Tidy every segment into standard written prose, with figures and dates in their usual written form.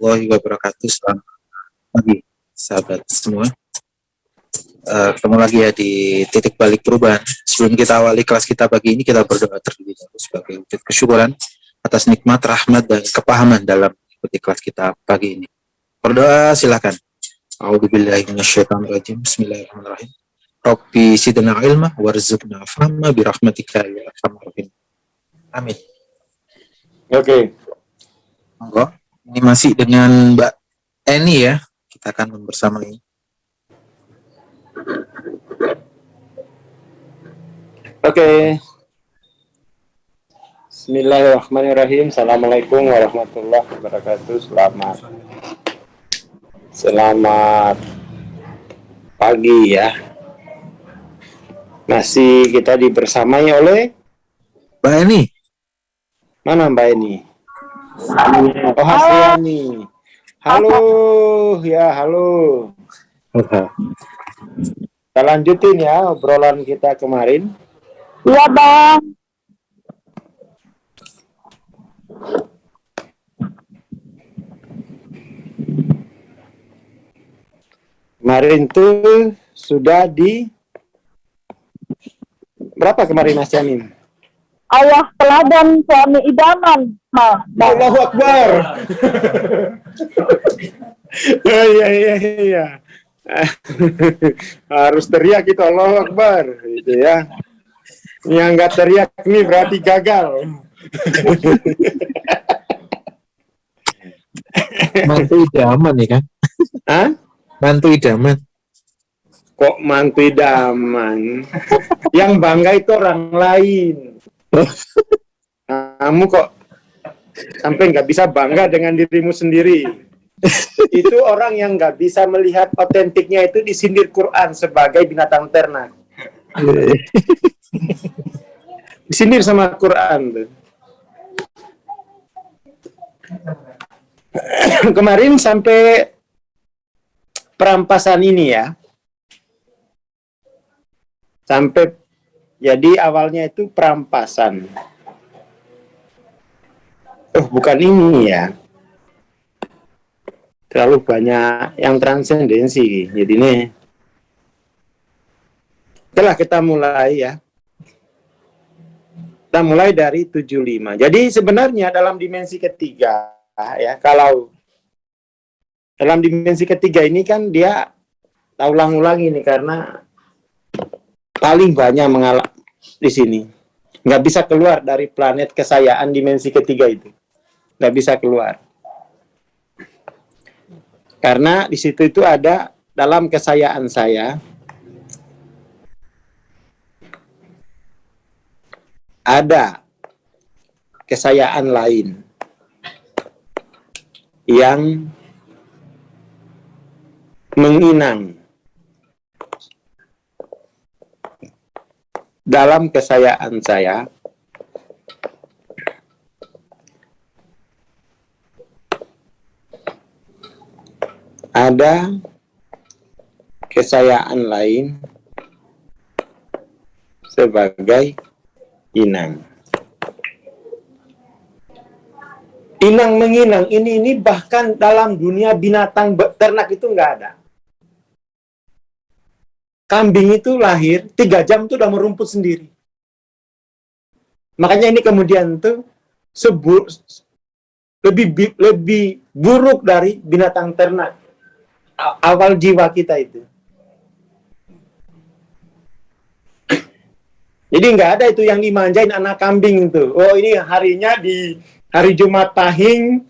warahmatullahi wabarakatuh. Selamat pagi sahabat semua. Ketemu lagi ya di titik balik perubahan. Sebelum kita awali kelas kita pagi ini, kita berdoa terlebih dahulu sebagai wujud kesyukuran atas nikmat, rahmat, dan kepahaman dalam mengikuti kelas kita pagi ini. Berdoa silakan. A'udzubillahi minasyaitonirrajim. Bismillahirrahmanirrahim. Rabbi zidna ilma warzuqna fahma birahmatika ya arhamar rahimin. Amin. Oke. Monggo. Ini masih dengan Mbak Eni ya. Kita akan membersamai. Oke. Bismillahirrahmanirrahim. Assalamualaikum warahmatullahi wabarakatuh. Selamat pagi ya. Masih kita dibersamai oleh Mbak Eni. Mana Mbak Eni? Oh, Hasriani. Halo, ya halo. Kita lanjutin ya obrolan kita kemarin. Iya, Bang. Kemarin tuh sudah di berapa kemarin Mas Yamin? Ayah teladan suami idaman. Allahu Akbar. Iya. Harus teriak itu Allahu Akbar gitu ya. Yang nggak teriak nih berarti gagal. Mantu idaman ya kan? Hah? Mantu idaman. Kok mantu idaman? Yang bangga itu orang lain. Kamu kok sampai nggak bisa bangga dengan dirimu sendiri? Itu orang yang nggak bisa melihat otentiknya itu disindir Quran sebagai binatang ternak. Disindir sama Quran tuh. Kemarin sampai perampasan ini ya. Sampai jadi awalnya itu perampasan. Oh, bukan ini ya. Terlalu banyak yang transendensi. Jadi nih. Setelah kita mulai ya. Kita mulai dari 75. Jadi sebenarnya dalam dimensi ketiga ya, kalau dalam dimensi ketiga ini kan dia ulang-ulang ini karena paling banyak mengalami di sini. Nggak bisa keluar dari planet kesayaan dimensi ketiga itu. Nggak bisa keluar. Karena di situ itu ada dalam kesayaan saya ada kesayaan lain yang menginang dalam kesayaan saya ada kesayaan lain sebagai inang. Inang menginang ini bahkan dalam dunia binatang ternak itu nggak ada. Kambing itu lahir 3 jam itu udah merumput sendiri. Makanya ini kemudian tuh lebih buruk dari binatang ternak. Awal jiwa kita itu. Jadi nggak ada itu yang dimanjain anak kambing itu. Oh ini harinya di hari Jumat Pahing,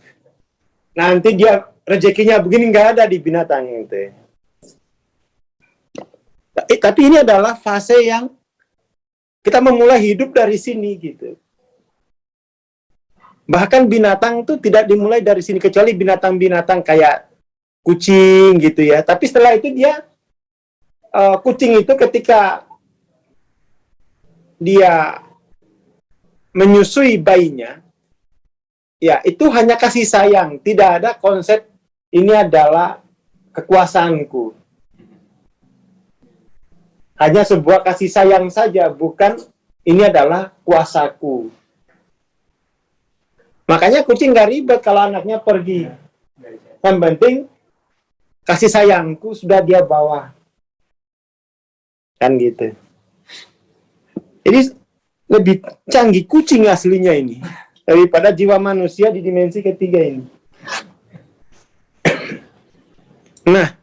nanti dia rezekinya begini, nggak ada di binatang itu. Tapi ini adalah fase yang kita memulai hidup dari sini gitu. Bahkan binatang itu tidak dimulai dari sini, kecuali binatang-binatang kayak kucing gitu ya. Tapi setelah itu dia, kucing itu ketika dia menyusui bayinya, ya itu hanya kasih sayang. Tidak ada konsep ini adalah kekuasaanku. Hanya sebuah kasih sayang saja, bukan ini adalah kuasaku. Makanya kucing nggak ribet kalau anaknya pergi. Yang penting kasih sayangku sudah dia bawa. Kan gitu. Jadi lebih canggih kucing aslinya ini daripada jiwa manusia di dimensi ketiga ini. Nah,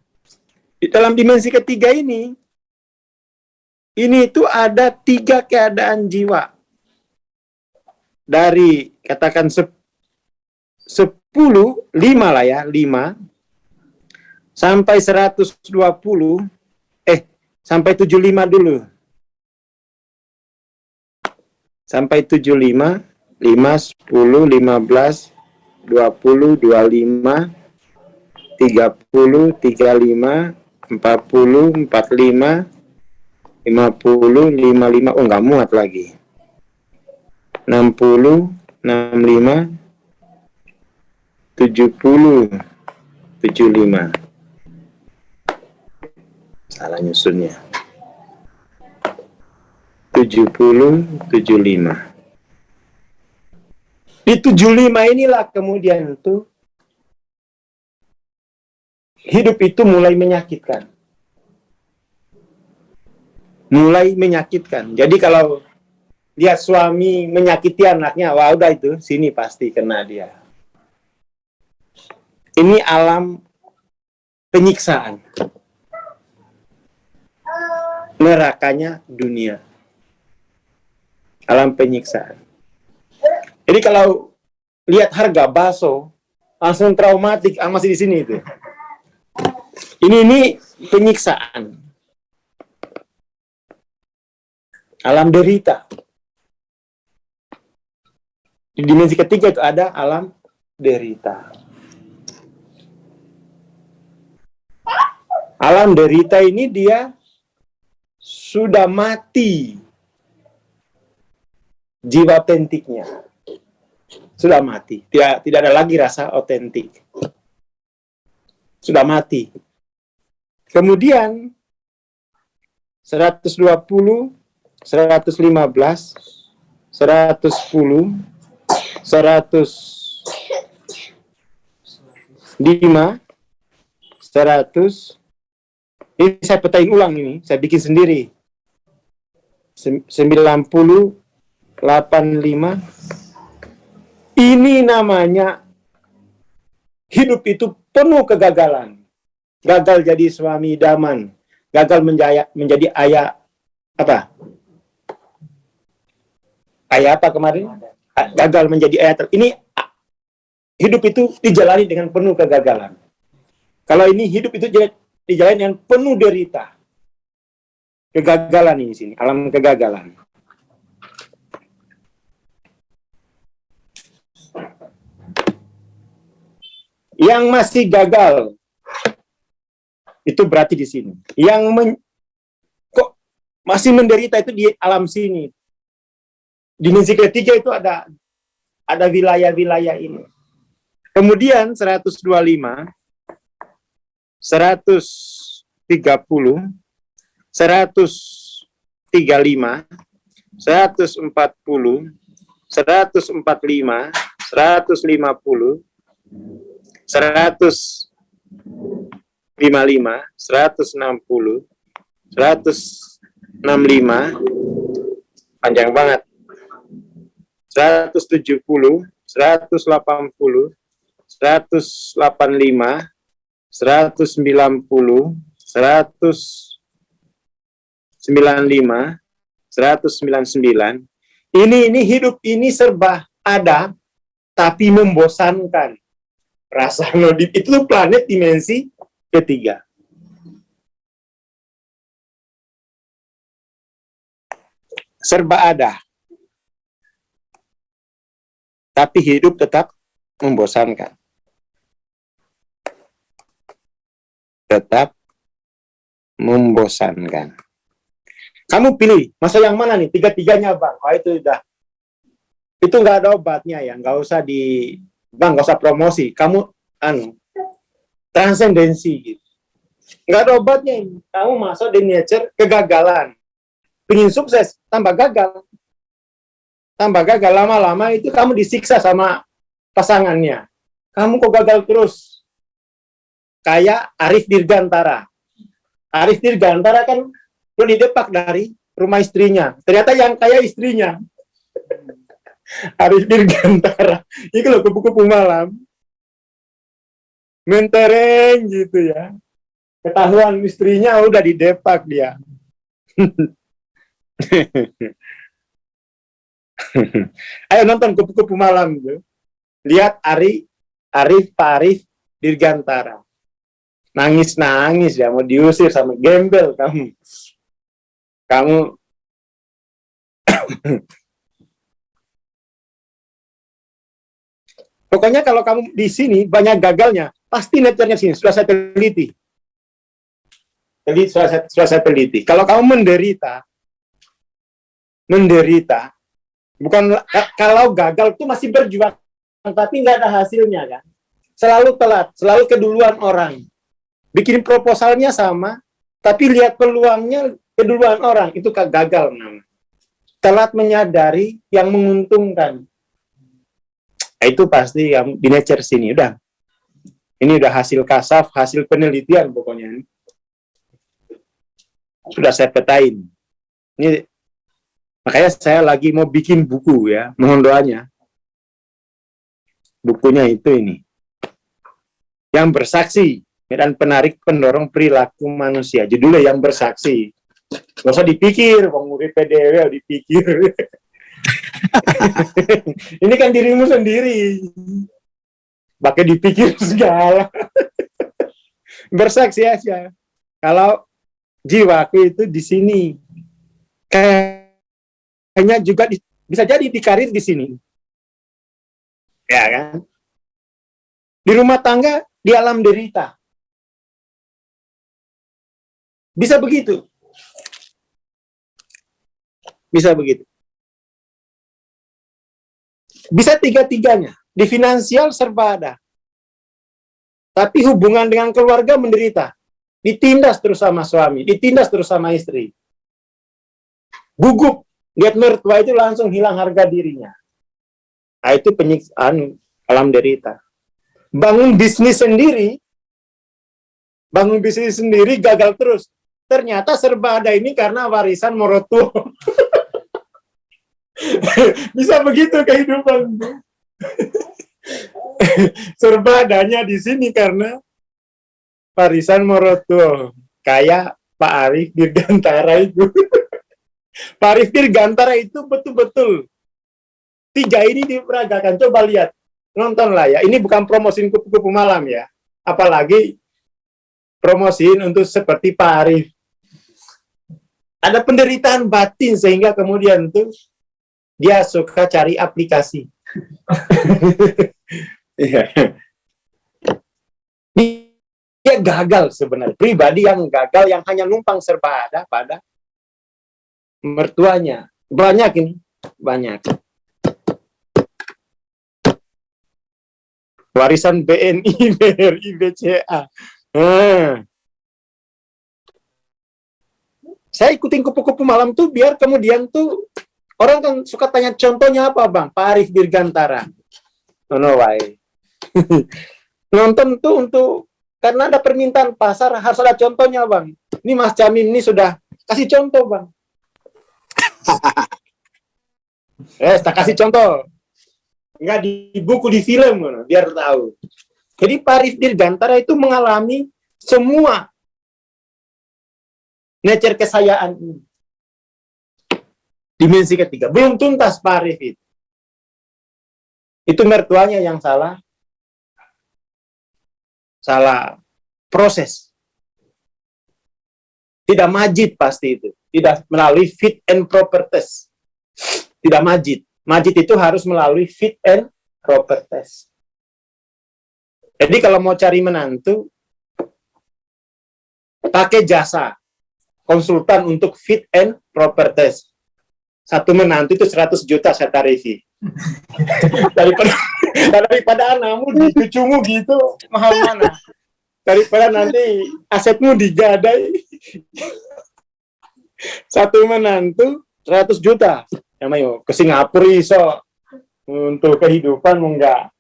di dalam dimensi ketiga ini itu ada 3 keadaan jiwa. Dari katakan 10, 5 lah ya, 5 sampai 120, sampai 75 dulu. Sampai 75, 5, 10, 15, 20, 25, 30, 35, 40, 45, 50, 55, oh nggak muat lagi. 60, 65, 70, 75. Salah nyusunnya. 70, 75. Di 75 inilah kemudian tuh hidup itu mulai menyakitkan. Mulai menyakitkan. Jadi kalau lihat suami menyakiti anaknya, wah udah itu, sini pasti kena dia. Ini alam penyiksaan. Nerakanya dunia. Alam penyiksaan. Jadi kalau lihat harga bakso, langsung traumatik, masih di sini itu. Ini penyiksaan. Alam derita. Di dimensi ketiga itu ada alam derita. Alam derita ini dia sudah mati jiwa otentiknya. Sudah mati. Tidak ada lagi rasa otentik. Sudah mati. Kemudian 120, 115, 110, 105, 100. Ini saya petain ulang ini, saya bikin sendiri. 90, 85. Ini namanya hidup itu penuh kegagalan. Gagal jadi suami idaman, gagal menjadi ayah apa? Ayah apa kemarin? Gagal menjadi ayah. Ini hidup itu dijalani dengan penuh kegagalan. Kalau ini hidup itu dijalani dengan penuh derita. Kegagalan ini sini, alam kegagalan. Yang masih gagal itu berarti di sini. Yang kok masih menderita itu di alam sini. Dimensi ketiga itu ada wilayah-wilayah ini. Kemudian 125, 130, 135, 140, 145, 150, 155, 160, 165, panjang banget. 170, 180, 185, 190, 195, 199. Ini hidup ini serba ada, tapi membosankan. Rasa nodip itu planet dimensi ketiga. Serba ada, tapi hidup tetap membosankan. Tetap membosankan. Kamu pilih, masa yang mana nih? Tiga-tiganya, Bang. Oh, itu udah. Itu nggak ada obatnya ya. Nggak usah Bang, nggak usah promosi. Kamu, transendensi gitu. Nggak ada obatnya ini. Kamu masuk di nature kegagalan. Pengen sukses, tambah gagal. Tambah gagal, lama-lama itu kamu disiksa sama pasangannya. Kamu kok gagal terus? kayak Arif Dirgantara. Arif Dirgantara kan lo didepak dari rumah istrinya. Ternyata yang kaya istrinya. Arif Dirgantara. Ini kalau kupu-kupu malam. Mentereng gitu ya. Ketahuan istrinya udah didepak dia. Ayo nonton kupu-kupu malam gitu. Lihat Pak Arif Dirgantara. Nangis-nangis ya, mau diusir sama gembel kamu. Kamu pokoknya kalau kamu di sini banyak gagalnya, pasti networknya sini, sudah saya teliti. Sudah saya teliti. Kalau kamu menderita, bukan kalau gagal itu masih berjuang, tapi nggak ada hasilnya kan. Selalu telat, selalu keduluan orang. Bikin proposalnya sama, tapi lihat peluangnya keduluan orang, itu gagal namanya. Telat menyadari yang menguntungkan. Itu pasti yang di nature sini udah. Ini udah hasil kasaf, hasil penelitian pokoknya. Sudah saya petain. Ini makanya saya lagi mau bikin buku ya, mohon doanya. Bukunya itu ini. Yang bersaksi dan penarik pendorong perilaku manusia. Judulnya Yang Bersaksi. Nggak usah dipikir, pengurik PDW dipikir. Ini kan dirimu sendiri. Pakai dipikir segala. Bersaksi aja. Kalau jiwaku itu di sini. Kayaknya juga bisa jadi di karir di sini. Ya kan? Di rumah tangga, di alam derita. Bisa begitu. Bisa begitu. Bisa tiga-tiganya. Di finansial serba ada. Tapi hubungan dengan keluarga menderita. Ditindas terus sama suami, ditindas terus sama istri. Gugup, lihat mertua itu langsung hilang harga dirinya. Nah, itu penyiksaan alam derita. Bangun bisnis sendiri gagal terus. Ternyata serba ada ini karena warisan mertua. Bisa begitu kehidupan. Serba adanya di sini karena warisan mertua. Kayak Pak Arif Dirgantara itu. Pak Arif Dirgantara itu betul-betul 3 ini diperagakan. Coba lihat, nontonlah ya. Ini bukan promosiin kupu-kupu malam ya. Apalagi promosiin untuk seperti Pak Arif. Ada penderitaan batin sehingga kemudian tuh dia suka cari aplikasi. Dia gagal sebenarnya. Pribadi yang gagal, yang hanya numpang serba ada pada mertuanya. Banyak ini. Banyak. Warisan BNI, BRI, BCA. Saya ikutin kupu-kupu malam tuh biar kemudian tuh orang kan suka tanya contohnya apa bang? Pak Arif Dirgantara. No way. Nonton tuh untuk karena ada permintaan pasar harus ada contohnya bang. Ini Mas Jamin ini sudah kasih contoh bang. Tak kasih contoh. Enggak di buku, di film biar tahu. Jadi Pak Arif Dirgantara itu mengalami semua nature kesayaan ini. Dimensi ketiga. Belum tuntas Pak Arif itu. Itu mertuanya yang salah. Salah proses. Tidak majid pasti itu. Tidak melalui fit and proper test. Tidak majid. Majid itu harus melalui fit and proper test. Jadi kalau mau cari menantu, pakai jasa konsultan untuk fit and proper test. 1 menantu itu 100 juta saya tarifi. daripada anakmu di cucumu gitu, mahal mana? Daripada nanti asetmu digadai. 1 menantu 100 juta. Ya mayo ke Singapura iso untuk kehidupan enggak.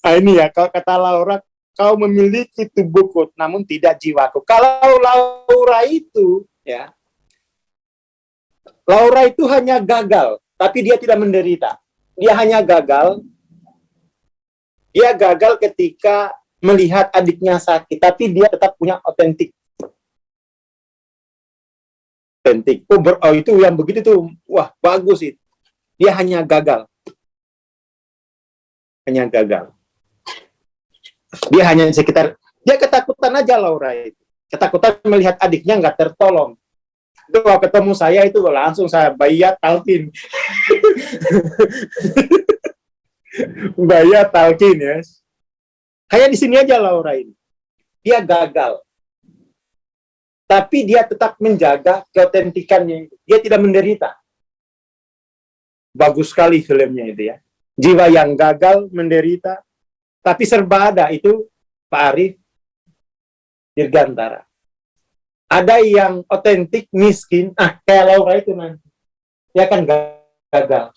Ini ya, kalau kata Laura, kau memiliki tubuhku, namun tidak jiwaku. Kalau Laura itu, ya, Laura itu hanya gagal, tapi dia tidak menderita. Dia hanya gagal. Dia gagal ketika melihat adiknya sakit, tapi dia tetap punya otentik. Oh, itu yang begitu tuh, wah bagus itu. Dia hanya gagal. Hanya gagal. Dia hanya sekitar, dia ketakutan aja Laura itu. Ketakutan melihat adiknya nggak tertolong. Itu kalau ketemu saya itu langsung saya bayat talkin. Bayat talkin ya. Kayak di sini aja Laura ini. Dia gagal. Tapi dia tetap menjaga keautentikannya. Dia tidak menderita. Bagus sekali filmnya itu ya. Jiwa yang gagal menderita, tapi serba ada. Itu Pak Arif Dirgantara. Ada yang otentik, miskin, kayak Laura itu nanti. Dia kan gagal.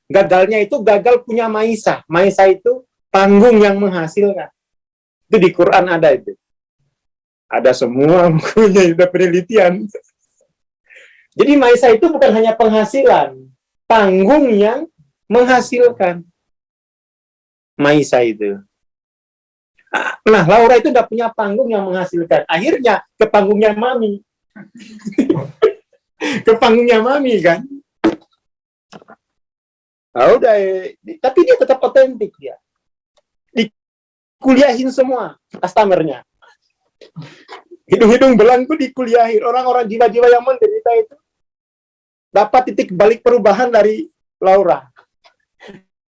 Gagalnya itu gagal punya Maisa. Maisa itu panggung yang menghasilkan. Itu di Quran ada itu. Ada semua bukunya, ada penelitian. Jadi Maisa itu bukan hanya penghasilan, panggung yang menghasilkan. Maisa itu. Nah, Laura itu udah punya panggung yang menghasilkan. Akhirnya ke panggungnya Mami. Ke panggungnya Mami kan. Nah, udah, tapi dia tetap otentik dia. Dikuliahin semua customernya. Hidung-hidung belangku dikuliahin. Orang-orang jiwa-jiwa yang menderita itu dapat titik balik perubahan dari Laura.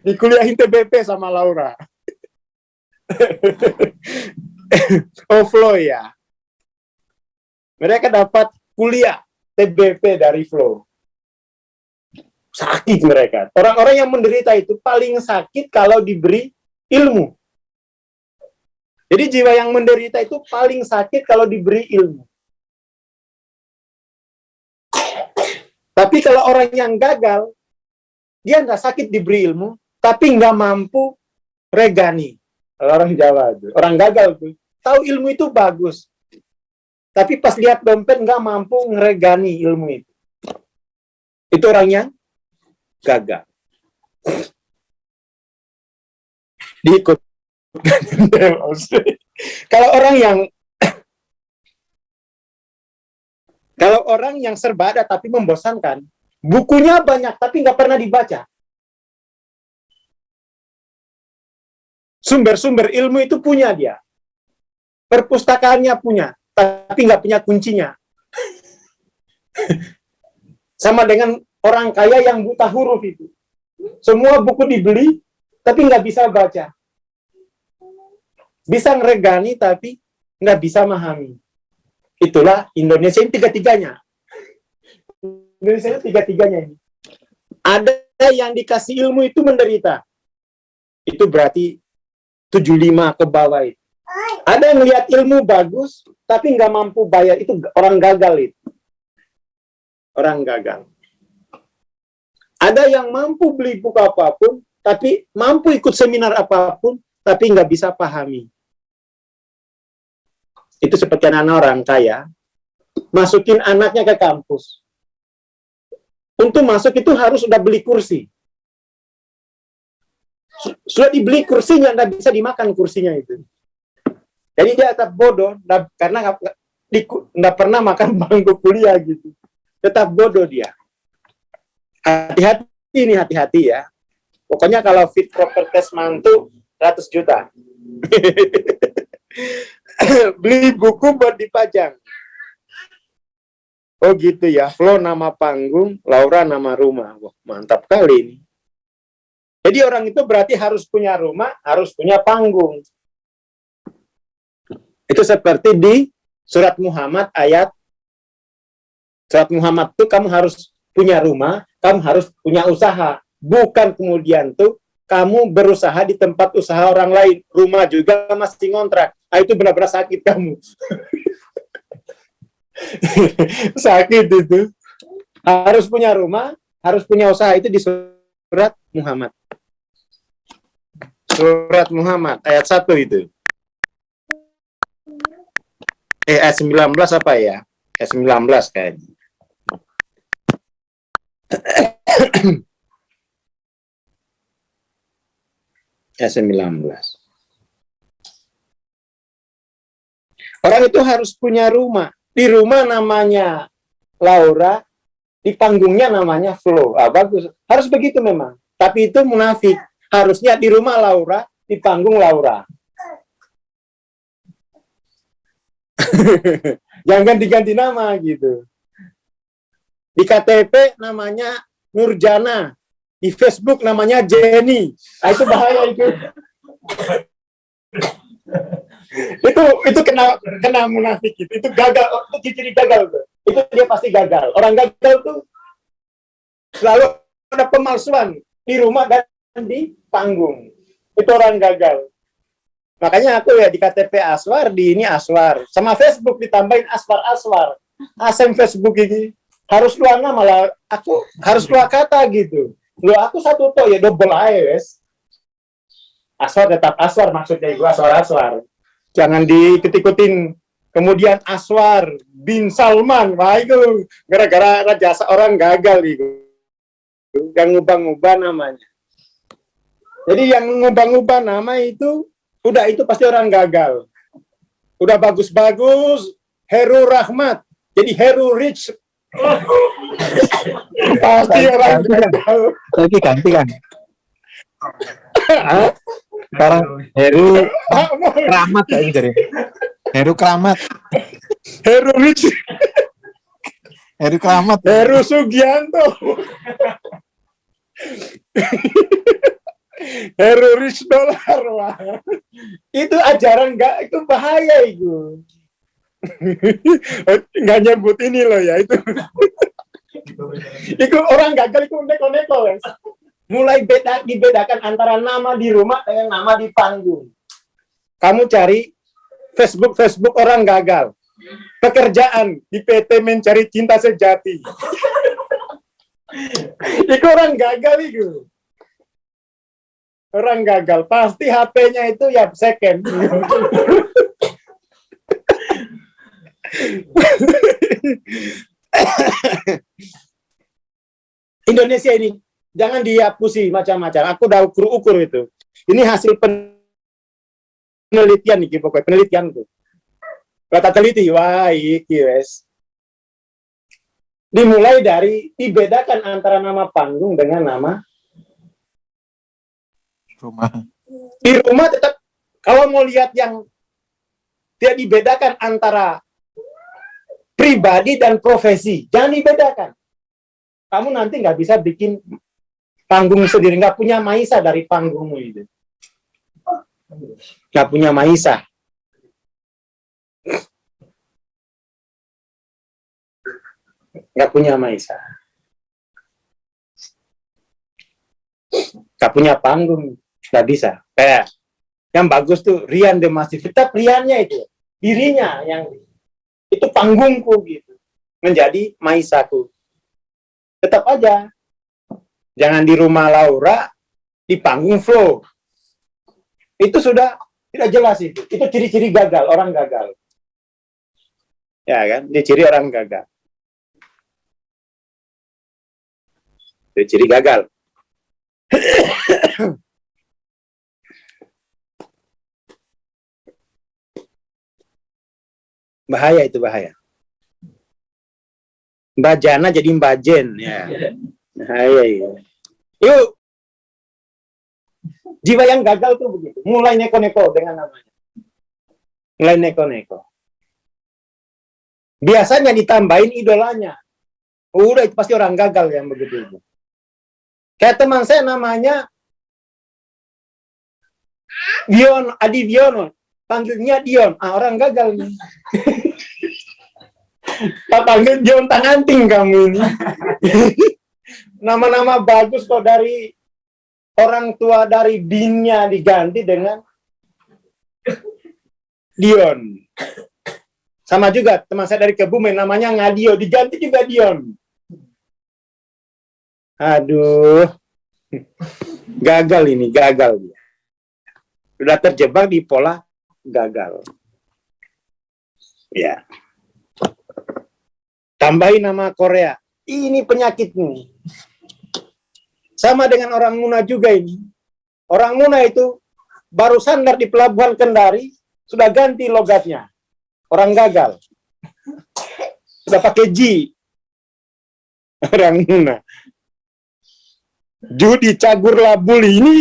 Dikuliahin TBP sama Laura. Flow ya. Mereka dapat kuliah TBP dari Flow. Sakit mereka. Orang-orang yang menderita itu paling sakit kalau diberi ilmu. Jadi jiwa yang menderita itu paling sakit kalau diberi ilmu. Tapi kalau orang yang gagal, dia nggak sakit diberi ilmu, tapi nggak mampu regani. Orang Jawa itu, orang gagal tuh, tahu ilmu itu bagus, tapi pas lihat dompet nggak mampu ngeregani ilmu itu. Itu orang yang gagal. Diikut. Kalau orang yang serba ada tapi membosankan, bukunya banyak tapi nggak pernah dibaca. Sumber-sumber ilmu itu punya dia. Perpustakaannya punya, tapi nggak punya kuncinya. Sama dengan orang kaya yang buta huruf itu. Semua buku dibeli, tapi nggak bisa baca. Bisa ngeregani, tapi nggak bisa memahami. Itulah Indonesia ini tiga-tiganya. Indonesia ini tiga-tiganya ini. Ada yang dikasih ilmu itu menderita. Itu berarti 75 ke bawah itu. Ada yang lihat ilmu bagus, tapi nggak mampu bayar. Itu orang gagal itu. Orang gagal. Ada yang mampu beli buku apapun, tapi mampu ikut seminar apapun, tapi nggak bisa pahami. Itu seperti anak orang kaya, masukin anaknya ke kampus. Untuk masuk itu harus sudah beli kursi. Sudah dibeli kursinya, nggak bisa dimakan kursinya itu. Jadi dia tetap bodoh, karena nggak pernah makan bangku kuliah gitu. Tetap bodoh dia. Hati-hati nih, hati-hati ya. Pokoknya kalau fit proper test mantu 100 juta. Beli buku buat dipajang. Oh gitu ya. Flo nama panggung, Laura nama rumah. Wah, mantap kali ini. Jadi orang itu berarti harus punya rumah, harus punya panggung. Itu seperti di surat Muhammad ayat. Surat Muhammad itu kamu harus punya rumah, kamu harus punya usaha. Bukan kemudian tuh kamu berusaha di tempat usaha orang lain. Rumah juga masih ngontrak. Itu benar-benar sakit kamu. Sakit itu. Harus punya rumah, harus punya usaha. Itu di surat Muhammad. Surat Muhammad ayat 1 itu. Ayat 19 apa ya? Ayat 19 kayaknya. Ayat 19. Orang itu harus punya rumah. Di rumah namanya Laura, di panggungnya namanya Flo. Ah, bagus. Harus begitu memang. Tapi itu munafik. Harusnya di rumah Laura, di panggung Laura. Jangan diganti nama gitu. Di KTP namanya Nurjana. Di Facebook namanya Jenny. Nah, itu bahaya itu. itu kena munafik gitu. Itu gagal, itu ciri gagal tuh. Itu dia pasti gagal. Orang gagal tuh selalu ada pemalsuan di rumah dan di panggung. Itu orang gagal. Makanya aku ya di KTP Aswar, di ini Aswar. Sama Facebook ditambahin Aswar. Asem Facebook ini. Harus dua nama lah. Aku harus dua kata gitu. Lu aku satu toh ya double aja wes. Aswar tetap Aswar maksudnya gue Aswar. Jangan diikut-ikutin. Kemudian Aswar bin Salman. Wah itu gara-gara jasa orang gagal itu. Yang ngubah-ngubah namanya. Jadi yang ngubah-ngubah nama itu udah itu pasti orang gagal. Udah bagus-bagus Heru Rahmat. Jadi Heru Rich. Pasti orang gagal. Lagi ganti kan? Sekarang Heru Keramat kayak gitu. Heru Keramat. Heru Rich. Heru Keramat. Heru Sugianto. Heru Rich Dollar. Wah. Itu ajaran enggak, itu bahaya itu. Nggak nyebut ini loh ya itu. Itu orang gagal itu neko-neko guys. Mulai dibedakan antara nama di rumah dengan nama di panggung. Kamu cari Facebook orang gagal. Pekerjaan di PT Mencari Cinta Sejati. Itu orang gagal itu. Orang gagal pasti HP-nya itu ya second. Indonesia ini jangan dihapusi macam-macam. Aku udah ukur itu. Ini hasil penelitian nih, pokoknya penelitian tuh. Kata teliti, wah iki wes. Dimulai dari dibedakan antara nama panggung dengan nama Rumah. di rumah. Tetap kalau mau lihat yang tidak dibedakan antara pribadi dan profesi, jangan dibedakan. Kamu nanti nggak bisa bikin panggung sendiri, nggak punya maisa dari panggungmu itu, nggak punya maisa. Nggak punya maisa, nggak punya panggung, nggak bisa. Yang bagus tuh Rian The Massive, tetap Riannya itu, dirinya yang itu panggungku gitu, menjadi maisaku. Tetap aja, jangan di rumah Laura, di panggung Flo. Itu sudah tidak jelas itu ciri-ciri gagal, orang gagal. Ya kan, ini ciri orang gagal. Itu ciri gagal. Bahaya itu, bahaya. Mbak Jana jadi Mbak Jen, ya. Bahaya itu. Yuk. Jiwa yang gagal tuh begitu. Mulai neko-neko dengan namanya. Mulai neko-neko. Biasanya ditambahin idolanya. Udah itu pasti orang gagal yang begitu. Kayak teman saya namanya Dion, Adi Diono. Panggilnya Dion. Ah, orang gagal nih. Tak panggil Dion Tanganting kamu ini. Nama-nama bagus kok dari orang tua dari binnya diganti dengan Dion. Sama juga teman saya dari Kebumen namanya Ngadio, diganti juga Dion. Aduh. Gagal ini, gagal dia. Sudah terjebak di pola gagal. Ya. Tambahin nama Korea. Ini penyakit nih. Sama dengan orang Muna juga ini. Orang Muna itu baru sandar di pelabuhan Kendari, sudah ganti logatnya. Orang gagal. Sudah pakai G. Orang Muna. Judi cagur labuli ini.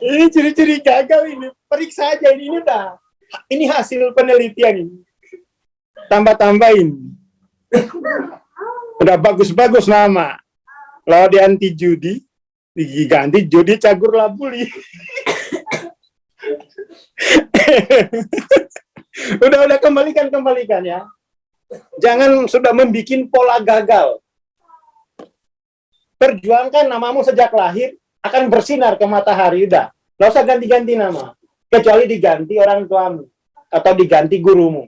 Ini ciri-ciri gagal ini. Periksa aja ini udah. Ini hasil penelitian ini. Tambah-tambahin. Udah bagus-bagus nama. Kalau di anti judi, diganti judi cagur labuli. udah kembalikan ya. Jangan sudah membuat pola gagal. Perjuangkan namamu sejak lahir akan bersinar ke matahari, udah. Nggak usah ganti-ganti nama. Kecuali diganti orang tuamu atau diganti gurumu.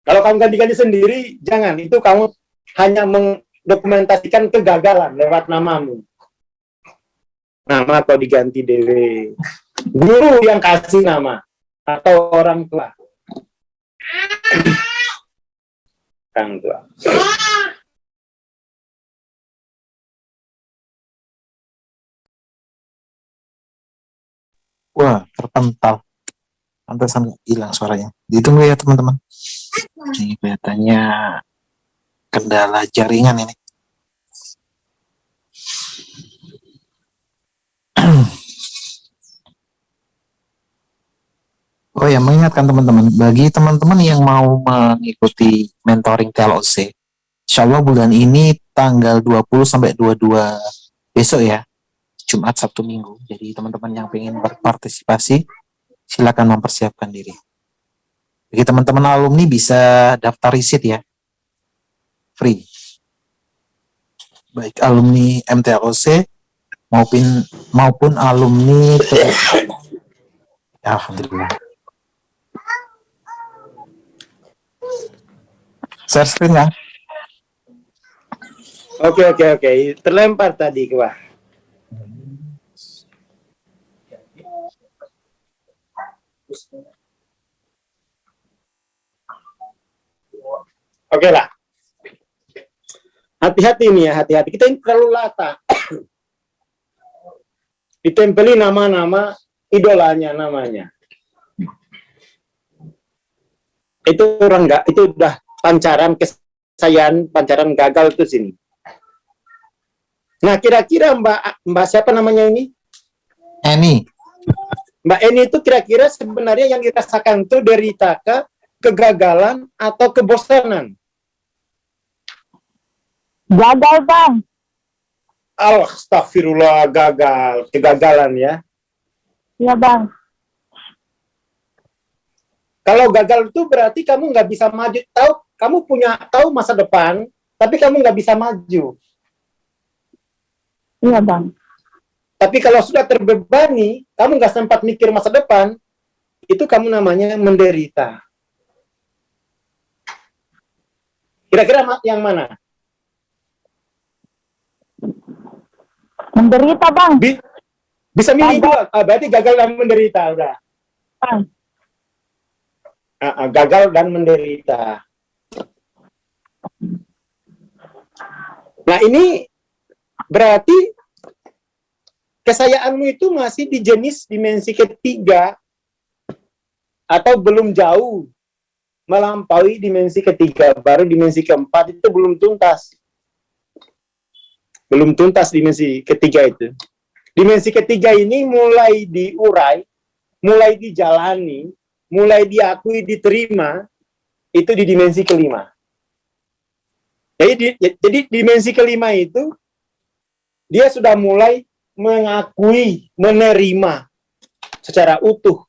Kalau kamu ganti-ganti sendiri, jangan. Itu kamu hanya mendokumentasikan kegagalan lewat namamu. Nama atau diganti dewe. Guru yang kasih nama. Atau orang tua. Orang tua. Wah, terpental. Pantesan hilang suaranya. Ditunggu ya teman-teman. Ini kelihatannya kendala jaringan ini. Oh ya, mengingatkan teman-teman, bagi teman-teman yang mau mengikuti mentoring TLOC, insya Allah bulan ini tanggal 20 sampai 22 besok ya, Jumat, Sabtu, Minggu. Jadi teman-teman yang ingin berpartisipasi, silakan mempersiapkan diri. Bagi teman-teman alumni bisa daftar riset ya, free. Baik alumni MTLOC maupun alumni Alhamdulillah. Share screen ya. Oke. Terlempar tadi ke bawah. Oke lah. Hati-hati nih ya, hati-hati. Kita ini terlalu latah. Ditempeli nama-nama idolanya namanya. Itu orang enggak, itu udah pancaran kesayangan, pancaran gagal itu sini. Nah, kira-kira Mbak siapa namanya ini? Eni. Mbak Eni itu kira-kira sebenarnya yang dirasakan itu derita kegagalan atau kebosanan? Gagal, Bang. Astagfirullah, gagal, kegagalan ya. Iya, Bang. Kalau gagal itu berarti kamu nggak bisa maju. Kamu tahu masa depan, tapi kamu nggak bisa maju. Iya, Bang. Tapi kalau sudah terbebani, kamu nggak sempat mikir masa depan, itu kamu namanya menderita. Kira-kira yang mana? Menderita, Bang. Bisa milih dua. Berarti gagal dan menderita udah. Bang. Gagal dan menderita. Nah, ini berarti kesayaanmu itu masih di jenis dimensi ketiga atau belum jauh melampaui dimensi ketiga, baru dimensi keempat itu belum tuntas. Belum tuntas dimensi ketiga itu. Dimensi ketiga ini mulai diurai, mulai dijalani, mulai diakui, diterima, itu di dimensi kelima. Jadi dimensi kelima itu, dia sudah mulai mengakui, menerima secara utuh.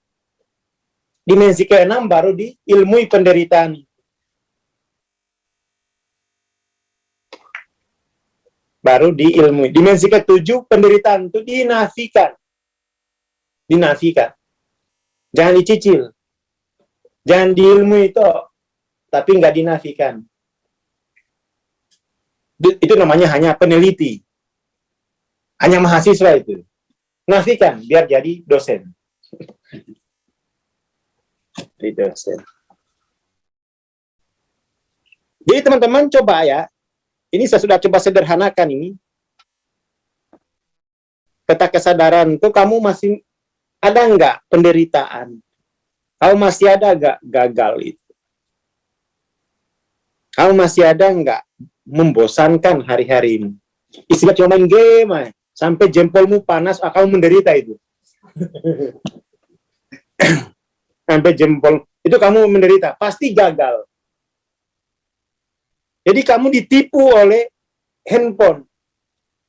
Dimensi keenam baru diilmui penderitaan. Baru diilmui. Dimensi ketujuh, penderitaan itu dinafikan. Dinafikan. Jangan dicicil. Jangan diilmui itu, tapi nggak dinafikan. Itu namanya hanya peneliti. Hanya mahasiswa itu. nafikan biar jadi dosen. Jadi dosen. Jadi teman-teman coba ya, ini saya sudah coba sederhanakan ini. Peta kesadaran itu kamu masih ada nggak penderitaan? Kamu masih ada nggak gagal itu? Kamu masih ada nggak membosankan hari-hari ini? Istilah cuma main game, sampai jempolmu panas, kamu menderita itu. Sampai jempol, itu kamu menderita, pasti gagal. Jadi kamu ditipu oleh handphone.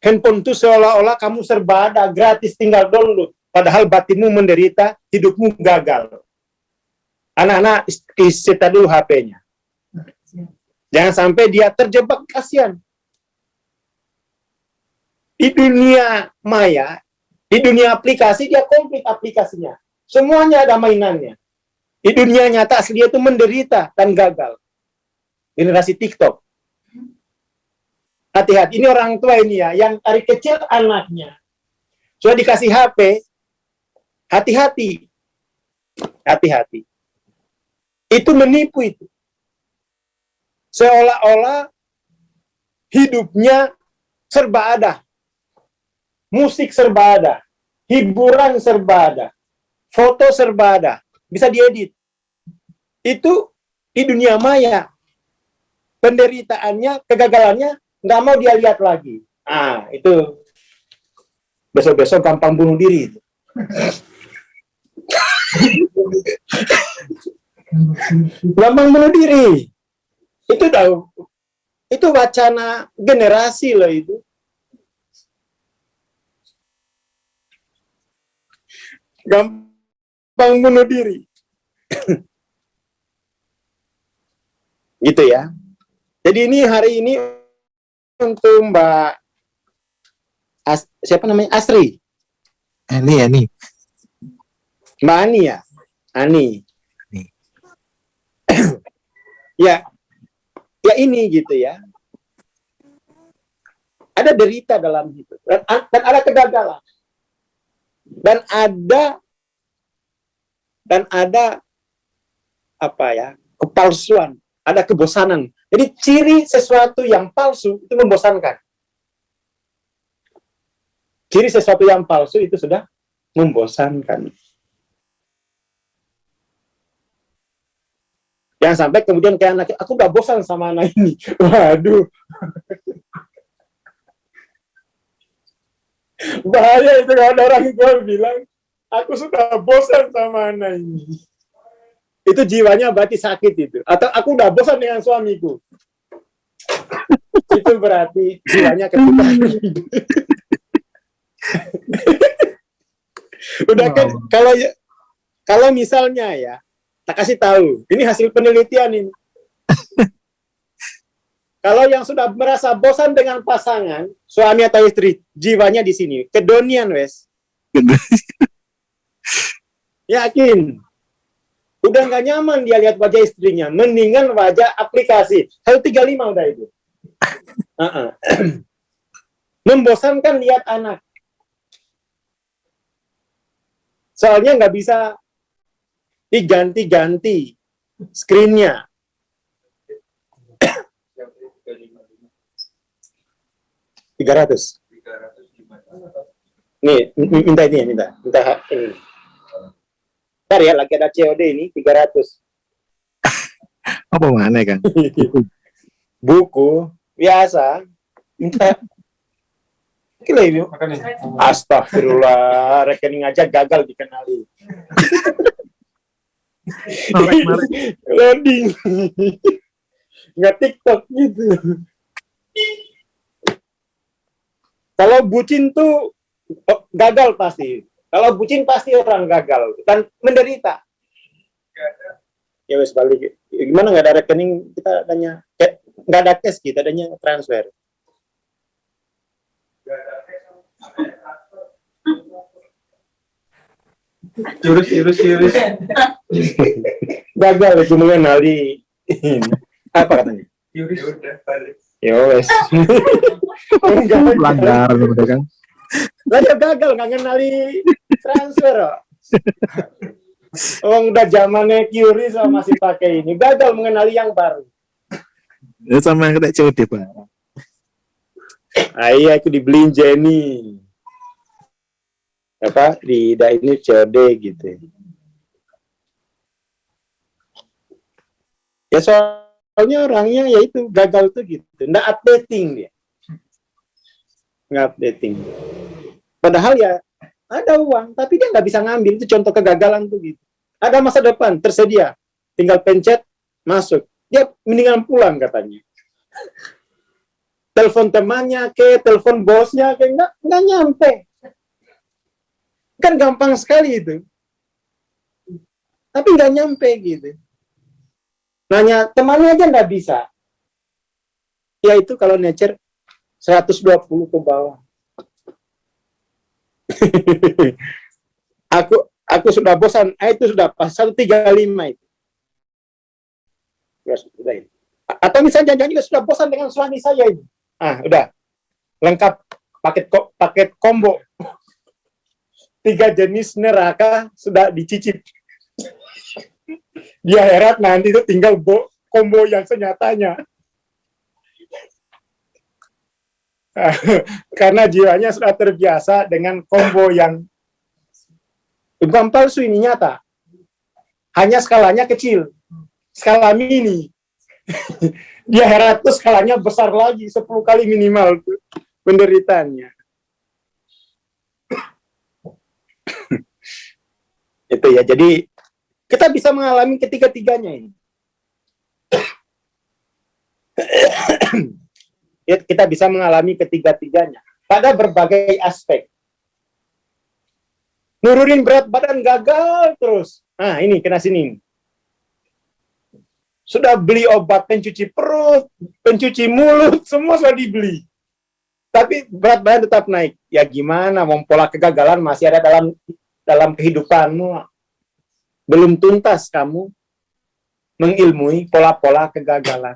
Handphone itu seolah-olah kamu serba ada, gratis, tinggal download. Padahal batinmu menderita, hidupmu gagal. Anak-anak, disita dulu HP-nya. Jangan sampai dia terjebak, kasihan. Di dunia maya, di dunia aplikasi, dia komplit aplikasinya. Semuanya ada mainannya. Di dunia nyata, asli dia itu menderita dan gagal. Generasi TikTok. Hati-hati, ini orang tua ini ya, yang dari kecil anaknya sudah dikasih HP, hati-hati. Hati-hati. Itu menipu itu. Seolah-olah hidupnya serba ada. Musik serba ada. Hiburan serba ada. Foto serba ada. Bisa diedit. Itu di dunia maya. Penderitaannya, kegagalannya, nggak mau dia lihat lagi. Ah, itu besok-besok gampang bunuh diri. Gampang bunuh diri. Itu wacana generasi loh itu. Gampang bunuh diri. Gitu ya. Jadi ini hari ini untuk Mbak siapa namanya? Asri. Ani. Mbak Ani ya? Ani. Ya. Ya ini gitu ya. Ada derita dalam hidup. Dan ada kegagalan. Dan ada apa ya? Kepalsuan. Ada kebosanan. Jadi ciri sesuatu yang palsu itu membosankan. Ciri sesuatu yang palsu itu sudah membosankan. Jangan sampai kemudian kayak anak, aku udah bosan sama anak ini. Waduh. Bahaya itu kalau ada orang tua bilang, aku sudah bosan sama anak ini. Itu jiwanya berarti sakit itu. Atau aku udah bosan dengan suamiku. Itu berarti jiwanya ketukan. Udah kan, kalau misalnya ya, tak kasih tahu, ini hasil penelitian ini. Kalau yang sudah merasa bosan dengan pasangan, suami atau istri, jiwanya di sini, kedonian wes. Yakin. Udah nggak nyaman dia lihat wajah istrinya, mendingan wajah aplikasi. 135 udah itu. Membosankan lihat anak. Soalnya nggak bisa diganti-ganti screen-nya. $300. Nih, minta ini ya, minta ini. Ntar ya, lagi ada COD ini, 300. Apa mana kan? Buku, biasa. Minta. Gila ini. Astagfirullah, rekening aja gagal dikenali. Loading. Nggak TikTok gitu. Kalau bucin tuh gagal pasti. Kalau bucin pasti orang gagal dan menderita. Ya wes balik. Gimana nggak ada rekening, kita adanya nggak ada cash, kita adanya transfer. Jurus. Gagal itu mengenali. Apa katanya? Ya wes. Pelanggaran udah kan. Lah dia gagal nggak ngenali transfer. Oh, udah zamannya Kyuri sama masih pakai ini. Gagal mengenali yang baru. Ya, sama yang kena COD, Pak. Iya, aku dibeliin Jenny. Apa di ini COD gitu. Ya soalnya orangnya ya itu gagal tuh gitu. Nggak updating dia. Nggak updating. Padahal ya ada uang, tapi dia nggak bisa ngambil. Itu contoh kegagalan tuh gitu. Ada masa depan tersedia, tinggal pencet masuk. Dia mendingan pulang katanya. Telepon temannya ke, telepon bosnya ke, nggak nyampe. Kan gampang sekali itu. Tapi nggak nyampe gitu. Nanya temannya aja nggak bisa. Ya itu kalau nature 120 ke bawah. aku sudah bosan. Itu sudah pas 135 itu. Ya, sudah ini. Atau misalnya jangan juga sudah bosan dengan suami saya ini. Udah lengkap paket combo. 3 jenis neraka sudah dicicip. Dia heran nanti itu tinggal combo yang senyatanya. Karena jiwanya sudah terbiasa dengan combo yang bukan palsu, ini nyata. Hanya skalanya kecil. Skala mini. Dia heran tuh skalanya besar lagi, 10 kali minimal tuh penderitaannya. Itu ya, jadi kita bisa mengalami ketiga-tiganya ini. Kita bisa mengalami ketiga-tiganya pada berbagai aspek. Nurunin berat badan gagal terus. Ini kena sini. Sudah beli obat pencuci perut, pencuci mulut, semua sudah dibeli. Tapi berat badan tetap naik. Ya gimana, pola kegagalan masih ada dalam kehidupanmu. Belum tuntas kamu mengilmui pola-pola kegagalan.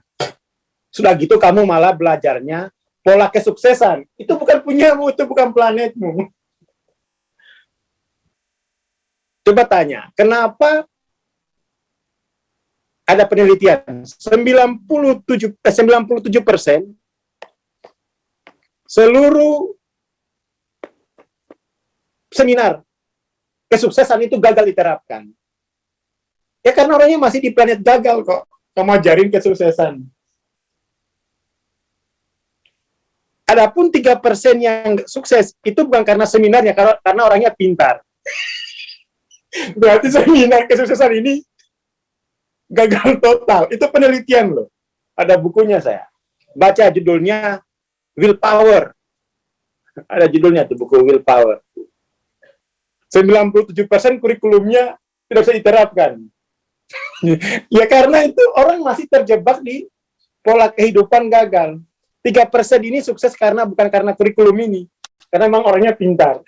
Sudah gitu kamu malah belajarnya pola kesuksesan. Itu bukan punyamu, itu bukan planetmu. Coba tanya, kenapa ada penelitian 97% seluruh seminar kesuksesan itu gagal diterapkan. Ya karena orangnya masih di planet gagal kok. Kamu ajarin kesuksesan. Adapun 3% yang sukses itu bukan karena seminarnya, karena orangnya pintar. Berarti seminar kesuksesan ini gagal total. Itu penelitian loh. Ada bukunya saya. Baca judulnya Willpower. Ada judulnya tuh buku Willpower. 97% kurikulumnya tidak bisa diterapkan. Ya karena itu orang masih terjebak di pola kehidupan gagal. 3% ini sukses bukan karena kurikulum ini. Karena memang orangnya pintar.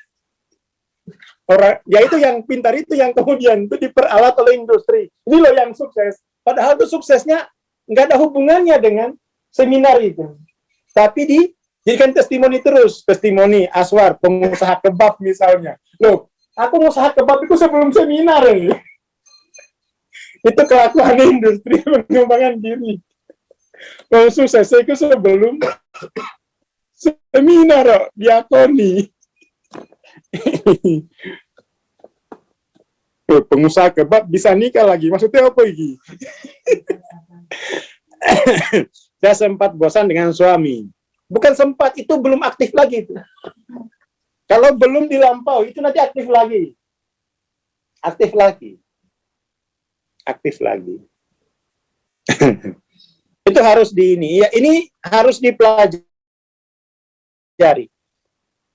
Ya itu yang pintar itu yang kemudian itu diperalat oleh industri. Ini loh yang sukses. Padahal itu suksesnya nggak ada hubungannya dengan seminar itu. Tapi dijadikan testimoni terus. Testimoni Aswar, pengusaha kebab misalnya. Loh, aku usaha kebab itu sebelum seminar ini. Itu kelakuan industri mengembangkan diri. Kalau sukses itu sebelum seminar diakoni. Pengusaha kebab bisa nikah lagi. Maksudnya apa ini? Saya sempat bosan dengan suami. Bukan sempat, itu belum aktif lagi. Kalau belum dilampau, itu nanti aktif lagi. Aktif lagi. Aktif lagi. Itu harus ya ini harus dipelajari.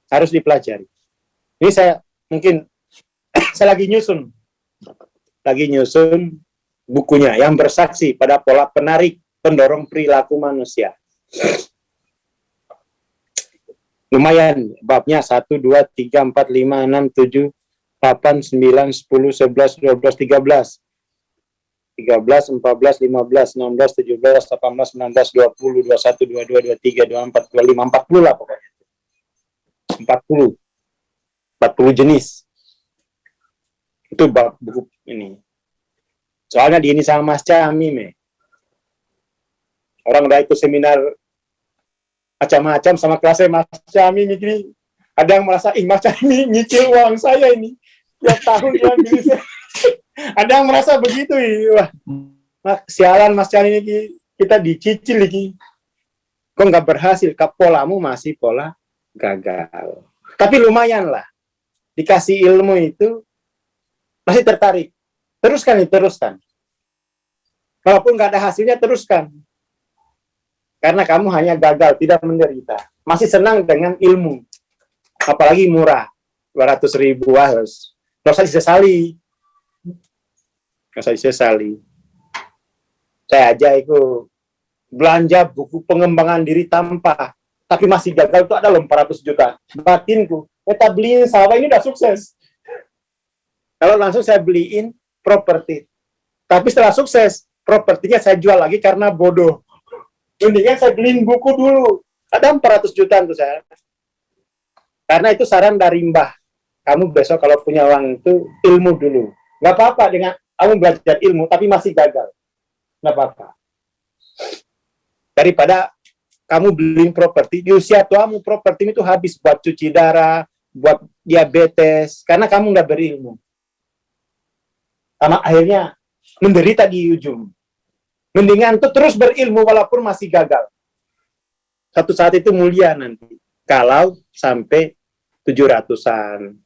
Harus dipelajari. Ini saya lagi nyusun bukunya yang bersaksi pada pola penarik pendorong perilaku manusia. Lumayan babnya 1, 2, 3, 4, 5, 6, 7, 8, 9, 10, 11, 12, 13. 13, 14, 15, 16, 17, 18, 19, 20, 21, 22, 23, 24, 25, 40 lah pokoknya. 40. 40 jenis. Itu bab buku ini. Soalnya di ini sama Mas Camim. Orang udah ikut seminar macam-macam sama kelasnya Mas Camim ini. Ada yang merasa, Mas Camim nyicil uang saya ini. Tiap tahun dia ambil saya. Ada yang merasa begitu. Wah, sialan Mas Camim ini, kita dicicil lagi. Kok nggak berhasil? Polamu masih pola gagal. Tapi lumayan lah. Dikasih ilmu itu, masih tertarik. Teruskan. Walaupun nggak ada hasilnya, teruskan. Karena kamu hanya gagal, tidak menderita. Masih senang dengan ilmu. Apalagi murah. 200.000 harus. Nggak usah disesali. Saya aja itu belanja buku pengembangan diri tanpa, tapi masih gagal itu ada loh 400 juta. Batinku, kita beliin sawah ini udah sukses. Kalau langsung saya beliin properti. Tapi setelah sukses, propertinya saya jual lagi karena bodoh. Mendingan saya beliin buku dulu. Ada 400 juta untuk saya. Karena itu saran dari Mbah. Kamu besok kalau punya uang itu ilmu dulu. Nggak apa-apa dengan kamu belajar ilmu, tapi masih gagal. Nggak apa-apa. Daripada kamu beliin properti, di usia tuamu properti itu habis buat cuci darah, buat diabetes, karena kamu nggak berilmu. Sama akhirnya menderita di ujung. Mendingan tuh terus berilmu walaupun masih gagal. Satu saat itu mulia nanti. Kalau sampai 700-an.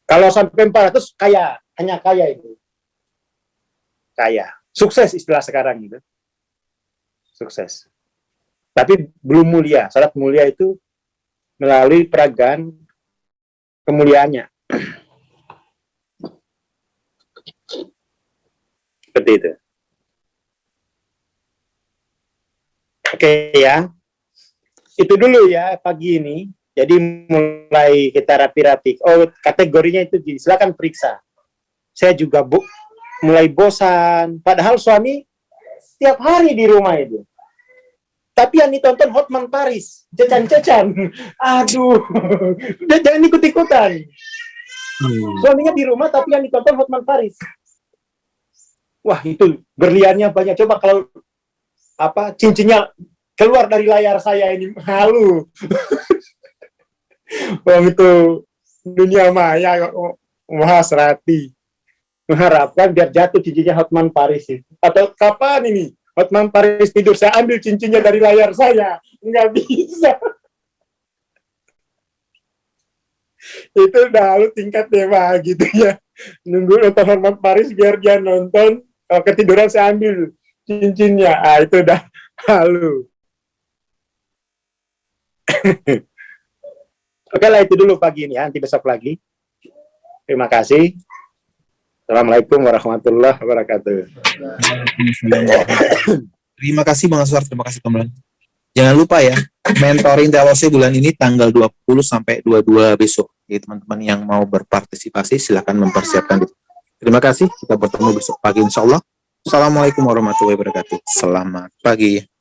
Kalau sampai 400, kaya. Hanya kaya itu. Kaya. Sukses istilah sekarang gitu. Sukses. Tapi belum mulia. Syarat mulia itu melalui peragaan kemuliaannya. Seperti itu. Oke ya. Itu dulu ya pagi ini. Jadi mulai kita rapi-rapi. Oh, kategorinya itu gini. Silakan periksa. Saya juga mulai bosan. Padahal suami setiap hari di rumah itu. Tapi yang ditonton Hotman Paris. Cecan-cecan. Aduh. Jangan ikut-ikutan. Suaminya di rumah tapi yang ditonton Hotman Paris. Wah, itu berliannya banyak. Coba kalau cincinnya keluar dari layar saya ini, halu. Wah, itu dunia maya Mahasrati. Mengharapkan biar jatuh cincinnya Hotman Paris itu. Atau kapan ini Hotman Paris tidur, saya ambil cincinnya dari layar saya. Nggak bisa. Itu udah halu tingkat dewa gitu ya. Nunggu nonton Hotman Paris biar dia nonton. Kalau ketiduran saya ambil cincinnya. Itu udah halu. Oke lah, itu dulu pagi ini ya. Nanti besok lagi. Terima kasih. Assalamualaikum warahmatullahi wabarakatuh. Terima kasih Bang Aswar, terima kasih teman-teman. Jangan lupa ya, mentoring TLOC bulan ini tanggal 20 sampai 22 besok. Jadi teman-teman yang mau berpartisipasi silakan mempersiapkan diri. Terima kasih, kita bertemu besok pagi insya Allah. Assalamualaikum warahmatullahi wabarakatuh. Selamat pagi.